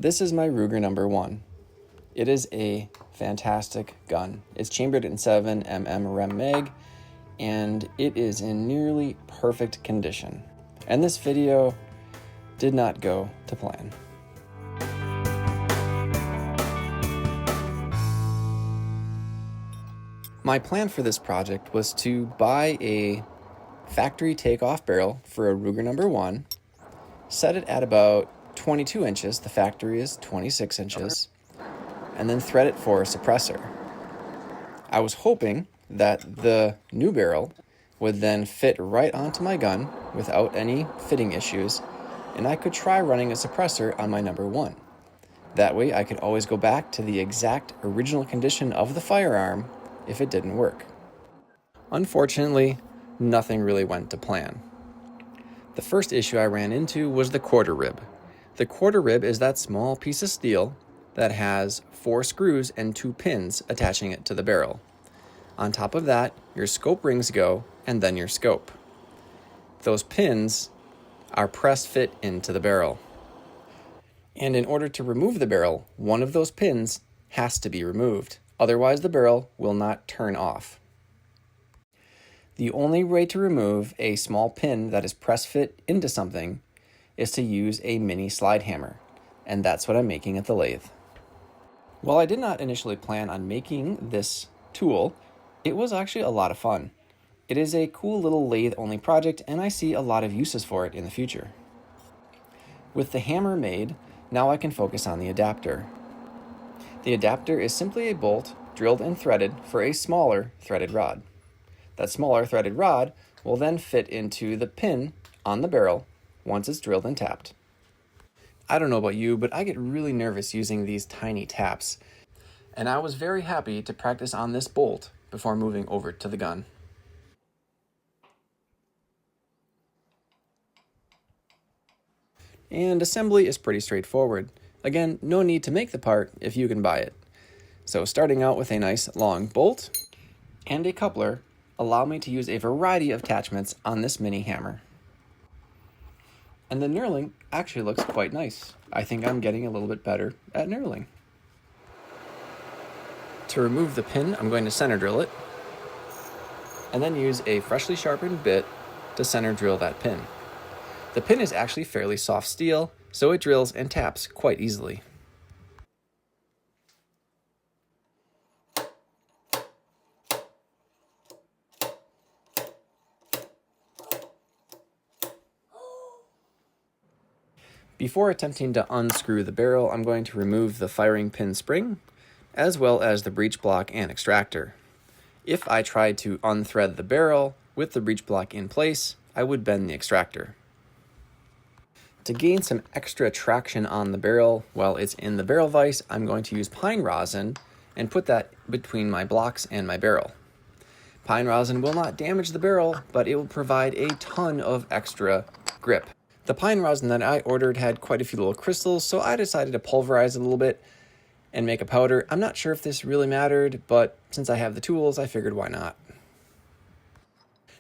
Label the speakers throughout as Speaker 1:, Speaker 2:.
Speaker 1: This is my Ruger number 1. It is a fantastic gun. It's chambered in 7mm Rem mag, and it is in nearly perfect condition. And this video did not go to plan. My plan for this project was to buy a factory takeoff barrel for a Ruger number 1, set it at about 22 inches, the factory is 26 inches, and then thread it for a suppressor. I was hoping that the new barrel would then fit right onto my gun without any fitting issues, and I could try running a suppressor on my number 1. That way I could always go back to the exact original condition of the firearm if it didn't work. Unfortunately, nothing really went to plan. The first issue I ran into was the quarter rib. The quarter rib is that small piece of steel that has 4 screws and 2 pins attaching it to the barrel. On top of that, your scope rings go, and then your scope. Those pins are press fit into the barrel. And in order to remove the barrel, one of those pins has to be removed. Otherwise, the barrel will not turn off. The only way to remove a small pin that is press fit into something is to use a mini slide hammer, and that's what I'm making at the lathe. While I did not initially plan on making this tool, it was actually a lot of fun. It is a cool little lathe-only project, and I see a lot of uses for it in the future. With the hammer made, now I can focus on the adapter. The adapter is simply a bolt drilled and threaded for a smaller threaded rod. That smaller threaded rod will then fit into the pin on the barrel once it's drilled and tapped. I don't know about you, but I get really nervous using these tiny taps, and I was very happy to practice on this bolt before moving over to the gun. And assembly is pretty straightforward. Again, no need to make the part if you can buy it. So starting out with a nice long bolt and a coupler allow me to use a variety of attachments on this mini hammer. And the knurling actually looks quite nice. I think I'm getting a little bit better at knurling. To remove the pin, I'm going to center drill it, and then use a freshly sharpened bit to center drill that pin. The pin is actually fairly soft steel, so it drills and taps quite easily. Before attempting to unscrew the barrel, I'm going to remove the firing pin spring, as well as the breech block and extractor. If I tried to unthread the barrel with the breech block in place, I would bend the extractor. To gain some extra traction on the barrel while it's in the barrel vise, I'm going to use pine rosin and put that between my blocks and my barrel. Pine rosin will not damage the barrel, but it will provide a ton of extra grip. The pine rosin that I ordered had quite a few little crystals, so I decided to pulverize it a little bit and make a powder. I'm not sure if this really mattered, but since I have the tools, I figured why not.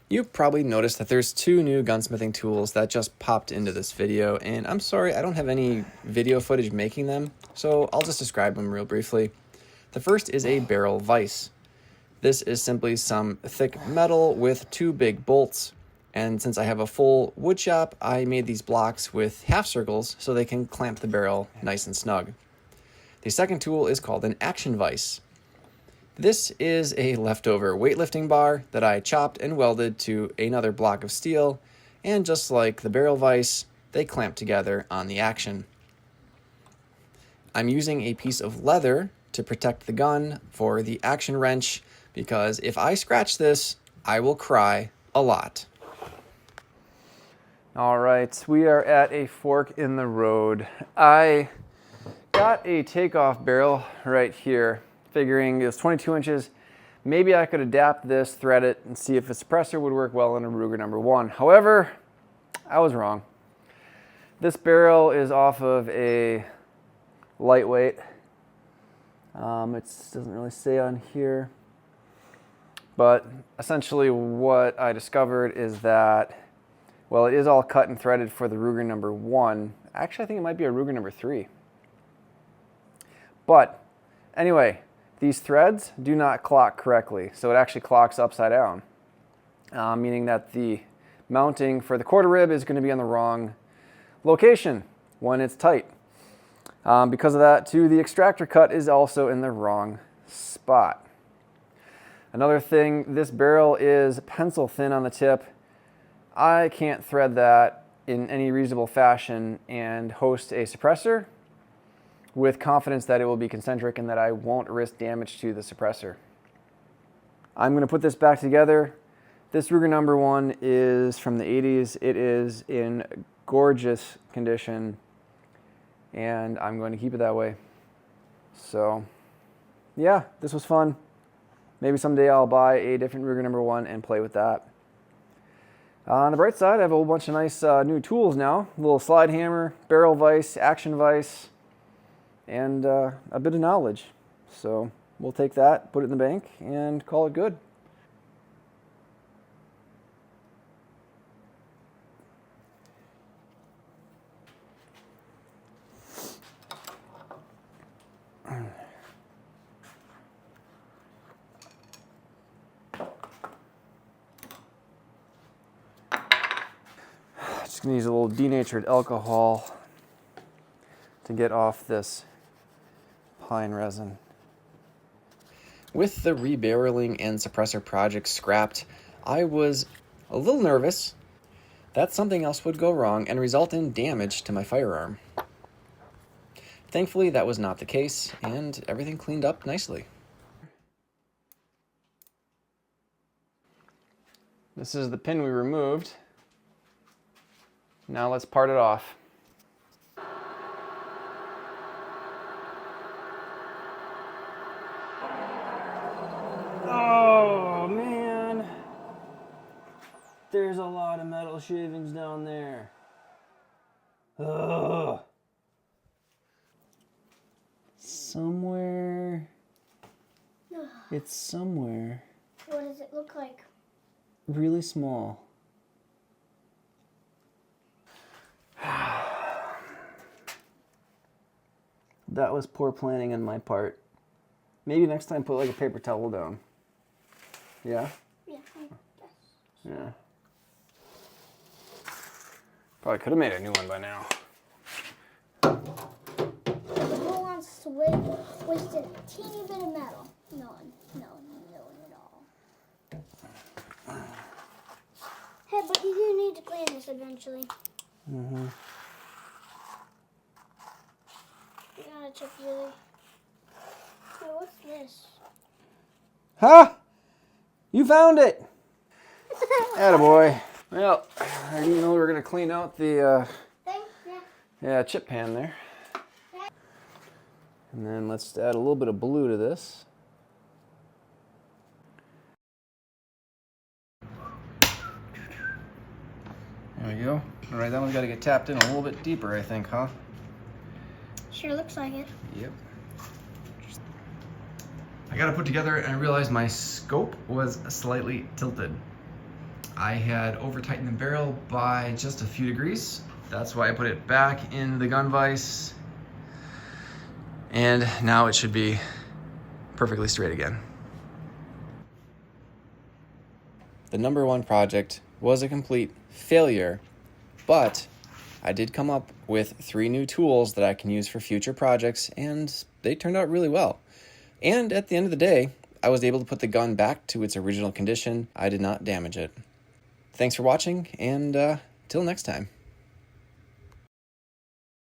Speaker 1: You probably noticed that there's 2 new gunsmithing tools that just popped into this video, and I'm sorry I don't have any video footage making them, so I'll just describe them real briefly. The first is a barrel vise. This is simply some thick metal with 2 big bolts. And since I have a full wood shop, I made these blocks with half circles so they can clamp the barrel nice and snug. The second tool is called an action vise. This is a leftover weightlifting bar that I chopped and welded to another block of steel, and just like the barrel vise, they clamp together on the action. I'm using a piece of leather to protect the gun for the action wrench, because if I scratch this, I will cry a lot. All right, we are at a fork in the road. I got a takeoff barrel right here, figuring it was 22 inches. Maybe I could adapt this, thread it, and see if a suppressor would work well in a Ruger number 1. However, I was wrong. This barrel is off of a lightweight. It doesn't really say on here. But essentially what I discovered is that, well, it is all cut and threaded for the Ruger number 1. Actually, I think it might be a Ruger number 3. But anyway, these threads do not clock correctly, so it actually clocks upside down, meaning that the mounting for the quarter rib is going to be on the wrong location when it's tight. Because of that, too, the extractor cut is also in the wrong spot. Another thing, this barrel is pencil thin on the tip. I can't thread that in any reasonable fashion and host a suppressor with confidence that it will be concentric and that I won't risk damage to the suppressor. I'm going to put this back together. This Ruger number 1 is from the 80s. It is in gorgeous condition, and I'm going to keep it that way. So yeah, this was fun. Maybe someday I'll buy a different Ruger number 1 and play with that. On the bright side, I have a whole bunch of nice new tools now. A little slide hammer, barrel vise, action vise, and a bit of knowledge. So we'll take that, put it in the bank, and call it good. Just gonna use a little denatured alcohol to get off this pine resin. With the rebarreling and suppressor project scrapped, I was a little nervous that something else would go wrong and result in damage to my firearm. Thankfully, that was not the case, and everything cleaned up nicely. This is the pin we removed. Now let's part it off. Oh man, there's a lot of metal shavings down there. Ugh. Somewhere. It's somewhere.
Speaker 2: What does it look like?
Speaker 1: Really small. That was poor planning on my part. Maybe next time put like a paper towel down. Yeah?
Speaker 2: Yeah.
Speaker 1: Yeah. Probably could have made a new one by now.
Speaker 2: Who wants to waste a teeny bit of metal? No one. No one at all. Hey, but you do need to clean this eventually.
Speaker 1: Mm-hmm.
Speaker 2: You gotta check really. Hey, what's this?
Speaker 1: Huh? You found it! Attaboy. Well, I didn't know we were going to clean out the chip pan there. And then let's add a little bit of blue to this. There we go. All right, that one's got to get tapped in a little bit deeper, I think, huh?
Speaker 2: Sure looks like it.
Speaker 1: Yep. I got it put together and I realized my scope was slightly tilted. I had over-tightened the barrel by just a few degrees. That's why I put it back in the gun vise. And now it should be perfectly straight again. The number 1 project was a complete failure, but I did come up with 3 new tools that I can use for future projects, and they turned out really well. And at the end of the day, I was able to put the gun back to its original condition. I did not damage it. Thanks for watching, and till next time.